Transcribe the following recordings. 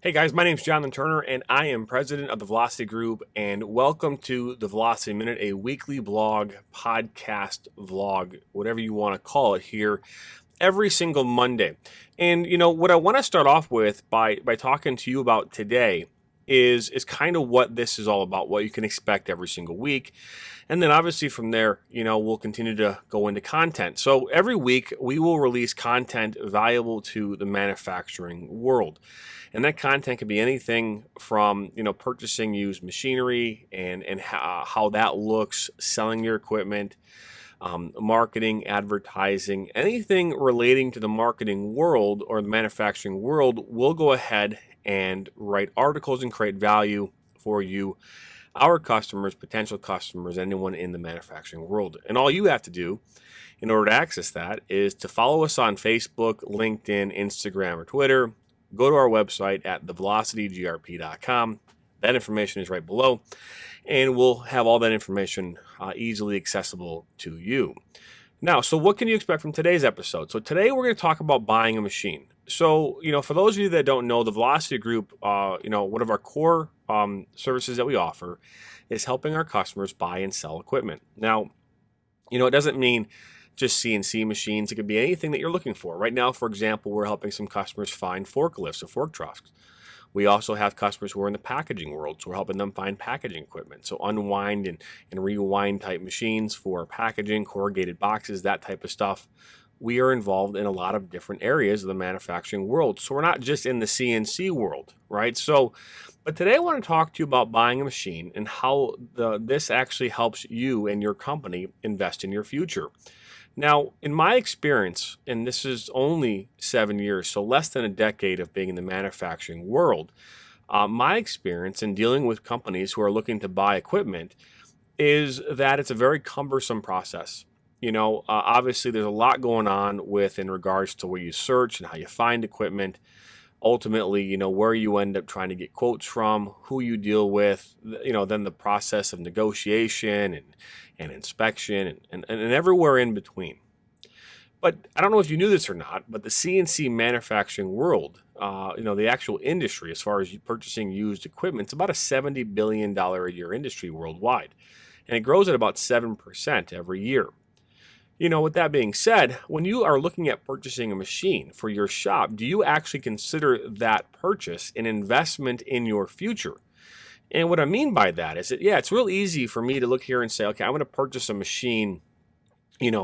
Hey guys, my name is Jonathan Turner and I am president of the Velocity Group, and welcome to the Velocity Minute, a weekly blog, podcast, vlog, whatever you want to call it here every single Monday. And what I want to start off with by talking to you about today is kind of what this is all about, what you can expect every single week. And then obviously from there, we'll continue to go into content. So every week we will release content valuable to the manufacturing world. And that content can be anything from, purchasing used machinery and how that looks, selling your equipment, marketing, advertising, anything relating to the marketing world or the manufacturing world. We'll go ahead and write articles and create value for you, our customers, potential customers, anyone in the manufacturing world. And all you have to do in order to access that is to follow us on Facebook, LinkedIn, Instagram, or Twitter. Go to our website at thevelocitygrp.com. That information is right below, and we'll have all that information easily accessible to you. Now, so what can you expect from today's episode? So today we're going to talk about buying a machine. So, for those of you that don't know, the Velocity Group, one of our core services that we offer is helping our customers buy and sell equipment. Now, it doesn't mean just CNC machines. It could be anything that you're looking for. Right now, for example, we're helping some customers find forklifts or fork trucks. We also have customers who are in the packaging world, so we're helping them find packaging equipment. So unwind and rewind type machines for packaging, corrugated boxes, that type of stuff. We are involved in a lot of different areas of the manufacturing world. So we're not just in the CNC world, right? But today I want to talk to you about buying a machine and how this actually helps you and your company invest in your future. Now, in my experience, and this is only 7 years, so less than a decade of being in the manufacturing world, my experience in dealing with companies who are looking to buy equipment is that it's a very cumbersome process. Obviously, there's a lot going on in regards to where you search and how you find equipment. Ultimately, where you end up trying to get quotes from, who you deal with, then the process of negotiation and inspection and everywhere in between. But I don't know if you knew this or not, but the CNC manufacturing world, the actual industry, as far as purchasing used equipment, it's about a $70 billion a year industry worldwide. And it grows at about 7% every year. With that being said, when you are looking at purchasing a machine for your shop, do you actually consider that purchase an investment in your future? And what I mean by that is that, it's real easy for me to look here and say, okay, I'm going to purchase a machine,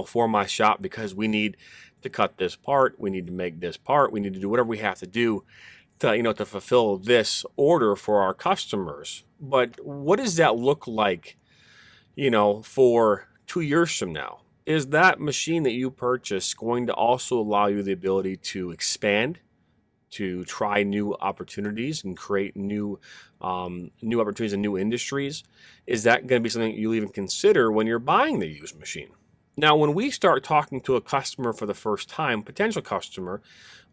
for my shop because we need to cut this part, we need to make this part, we need to do whatever we have to do to fulfill this order for our customers. But what does that look like, for 2 years from now? Is that machine that you purchase going to also allow you the ability to expand, to try new opportunities and create new opportunities in new industries? Is that going to be something you'll even consider when you're buying the used machine? Now, when we start talking to a customer for the first time, potential customer,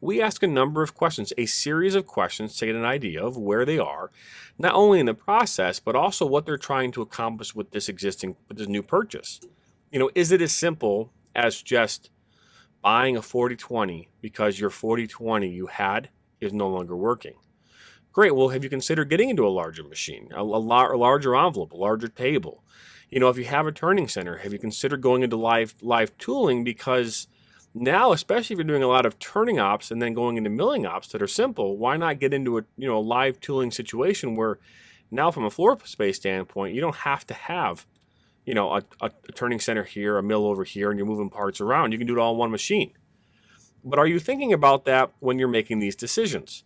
we ask a number of questions, a series of questions to get an idea of where they are, not only in the process, but also what they're trying to accomplish with this new purchase. Is it as simple as just buying a 4020 because your 4020 you had is no longer working? Great. Well, have you considered getting into a larger machine, a larger envelope, a larger table? If you have a turning center, have you considered going into live tooling? Because now, especially if you're doing a lot of turning ops and then going into milling ops that are simple, why not get into a live tooling situation where now from a floor space standpoint, you don't have to have a turning center here, a mill over here, and you're moving parts around. You can do it all in one machine. But are you thinking about that when you're making these decisions?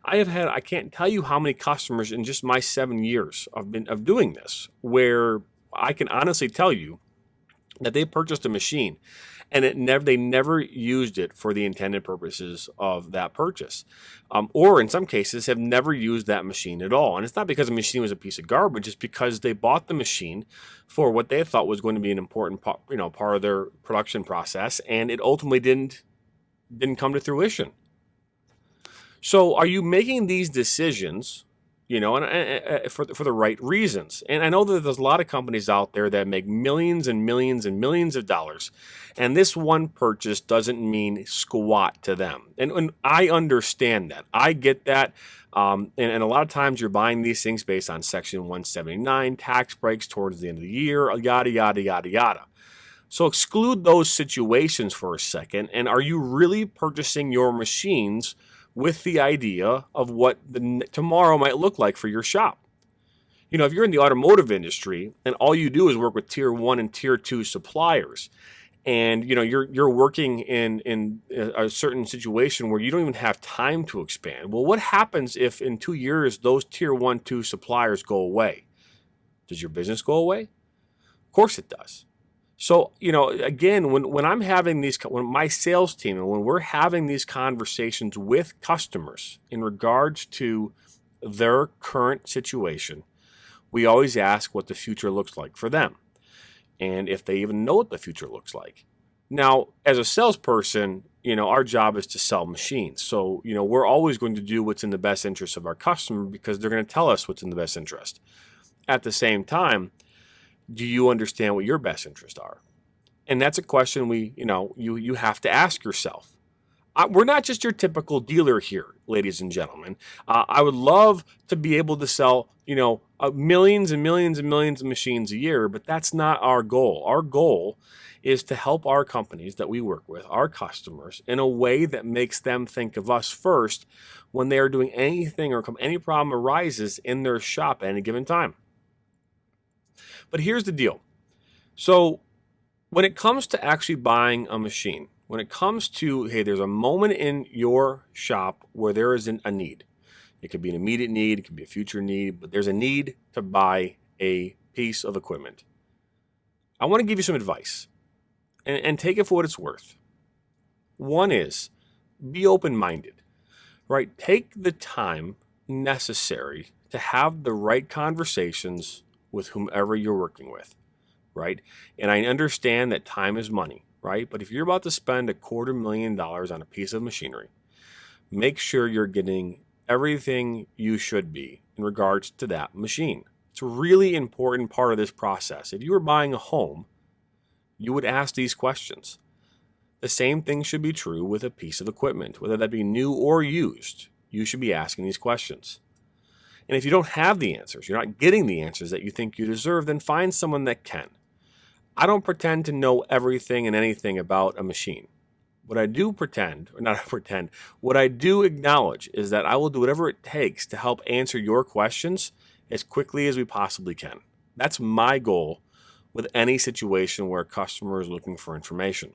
I can't tell you how many customers in just my 7 years of doing this, where I can honestly tell you that they purchased a machine and they never used it for the intended purposes of that purchase, or in some cases have never used that machine at all. And it's not because the machine was a piece of garbage; it's because they bought the machine for what they thought was going to be an important part of their production process, and it ultimately didn't come to fruition. So, are you making these decisions and for the right reasons. And I know that there's a lot of companies out there that make millions and millions and millions of dollars, and this one purchase doesn't mean squat to them. And I understand that. I get that. And a lot of times you're buying these things based on Section 179, tax breaks towards the end of the year, yada, yada, yada, yada. So exclude those situations for a second. And are you really purchasing your machines with the idea of what tomorrow might look like for your shop? If you're in the automotive industry and all you do is work with tier 1 and tier 2 suppliers, and you're working in a certain situation where you don't even have time to expand. Well, what happens if in 2 years those tier 1, 2 suppliers go away? Does your business go away? Of course it does. So, again, when I'm having when my sales team and when we're having these conversations with customers in regards to their current situation, we always ask what the future looks like for them and if they even know what the future looks like. Now, as a salesperson, our job is to sell machines. So, we're always going to do what's in the best interest of our customer because they're going to tell us what's in the best interest. At the same time, do you understand what your best interests are? And that's a question you have to ask yourself. We're not just your typical dealer here, ladies and gentlemen. I would love to be able to sell, millions and millions and millions of machines a year, but that's not our goal. Our goal is to help our companies that we work with, our customers, in a way that makes them think of us first when they are doing anything or any problem arises in their shop at any given time. But here's the deal. So when it comes to actually buying a machine, when it comes to, hey, there's a moment in your shop where there is a need. It could be an immediate need, it could be a future need, but there's a need to buy a piece of equipment. I want to give you some advice and take it for what it's worth. One is be open-minded, right? Take the time necessary to have the right conversations with whomever you're working with, right? And I understand that time is money, right? But if you're about to spend $250,000 on a piece of machinery, make sure you're getting everything you should be in regards to that machine. It's a really important part of this process. If you were buying a home, you would ask these questions. The same thing should be true with a piece of equipment, whether that be new or used. You should be asking these questions. And if you don't have the answers, you're not getting the answers that you think you deserve, then find someone that can. I don't pretend to know everything and anything about a machine. What I do what I do acknowledge is that I will do whatever it takes to help answer your questions as quickly as we possibly can. That's my goal with any situation where a customer is looking for information.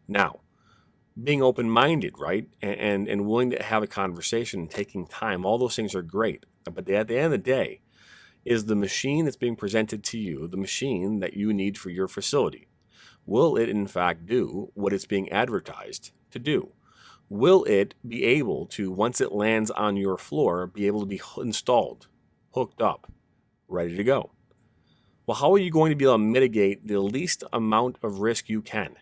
Now, being open-minded, right, and willing to have a conversation and taking time, all those things are great. But at the end of the day, is the machine that's being presented to you the machine that you need for your facility? Will it, in fact, do what it's being advertised to do? Will it be able to, once it lands on your floor, be able to be installed, hooked up, ready to go? Well, how are you going to be able to mitigate the least amount of risk you can?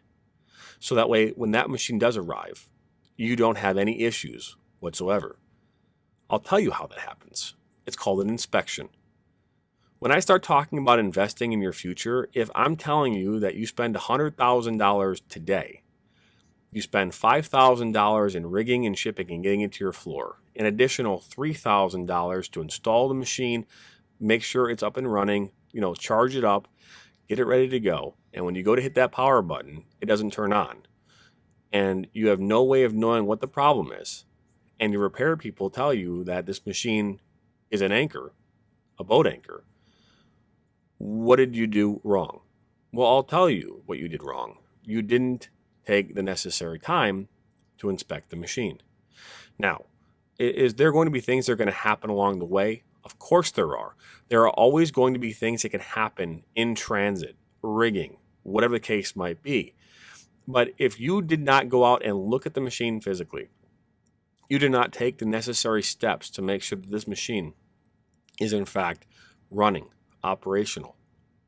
So that way, when that machine does arrive, you don't have any issues whatsoever. I'll tell you how that happens. It's called an inspection. When I start talking about investing in your future, if I'm telling you that you spend $100,000 today, you spend $5,000 in rigging and shipping and getting it to your floor, an additional $3,000 to install the machine, make sure it's up and running, charge it up, get it ready to go. And when you go to hit that power button, it doesn't turn on. And you have no way of knowing what the problem is. And your repair people tell you that this machine is an anchor, a boat anchor. What did you do wrong? Well, I'll tell you what you did wrong. You didn't take the necessary time to inspect the machine. Now, is there going to be things that are going to happen along the way? Of course there are. There are always going to be things that can happen in transit, rigging, whatever the case might be. But if you did not go out and look at the machine physically, you did not take the necessary steps to make sure that this machine is in fact running, operational,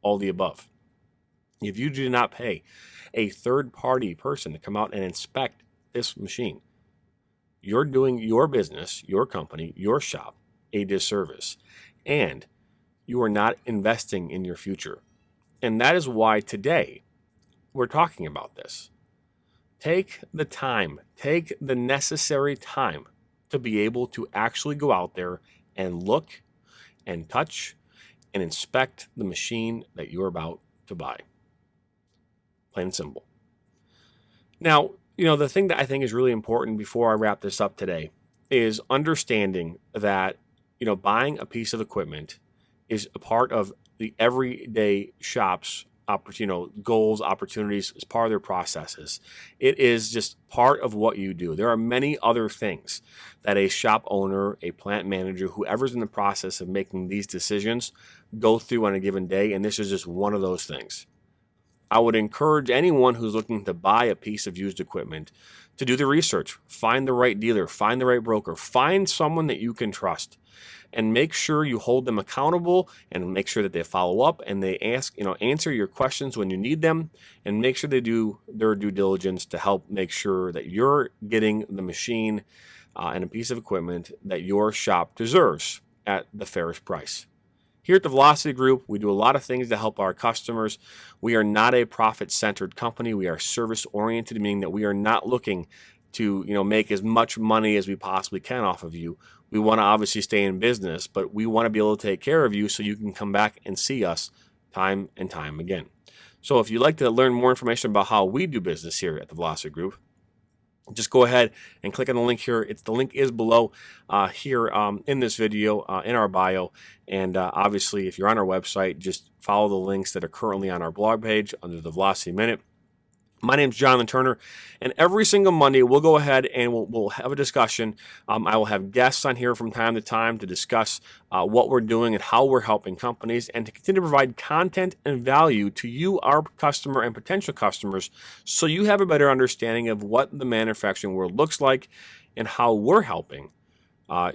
all the above. If you do not pay a third-party person to come out and inspect this machine, you're doing your business, your company, your shop a disservice, and you are not investing in your future. And that is why today we're talking about this. Take the time, take the necessary time to be able to actually go out there and look and touch and inspect the machine that you're about to buy. Plain and simple. Now, the thing that I think is really important before I wrap this up today is understanding that, buying a piece of equipment is a part of the everyday shop's goals, opportunities, as part of their processes. It is just part of what you do. There are many other things that a shop owner, a plant manager, whoever's in the process of making these decisions go through on a given day, and this is just one of those things. I would encourage anyone who's looking to buy a piece of used equipment to do the research, find the right dealer, find the right broker, find someone that you can trust, and make sure you hold them accountable and make sure that they follow up and they answer your questions when you need them, and make sure they do their due diligence to help make sure that you're getting the machine and a piece of equipment that your shop deserves at the fairest price. Here at the Velocity Group, we do a lot of things to help our customers. We are not a profit-centered company. We are service-oriented, meaning that we are not looking to make as much money as we possibly can off of you. We want to obviously stay in business, but we want to be able to take care of you so you can come back and see us time and time again. So if you'd like to learn more information about how we do business here at the Velocity Group, just go ahead and click on the link here. The link is below here in this video, in our bio. And obviously, if you're on our website, just follow the links that are currently on our blog page under the Velocity Minute. My name's Jonathan Turner, and every single Monday we'll go ahead and we'll have a discussion. I will have guests on here from time to time to discuss what we're doing and how we're helping companies, and to continue to provide content and value to you, our customer and potential customers, so you have a better understanding of what the manufacturing world looks like and how we're helping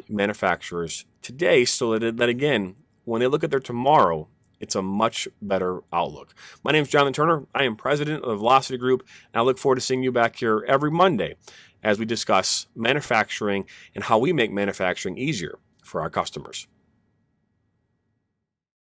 manufacturers today, so that again, when they look at their tomorrow, it's a much better outlook. My name is Jonathan Turner. I am president of the Velocity Group, and I look forward to seeing you back here every Monday as we discuss manufacturing and how we make manufacturing easier for our customers.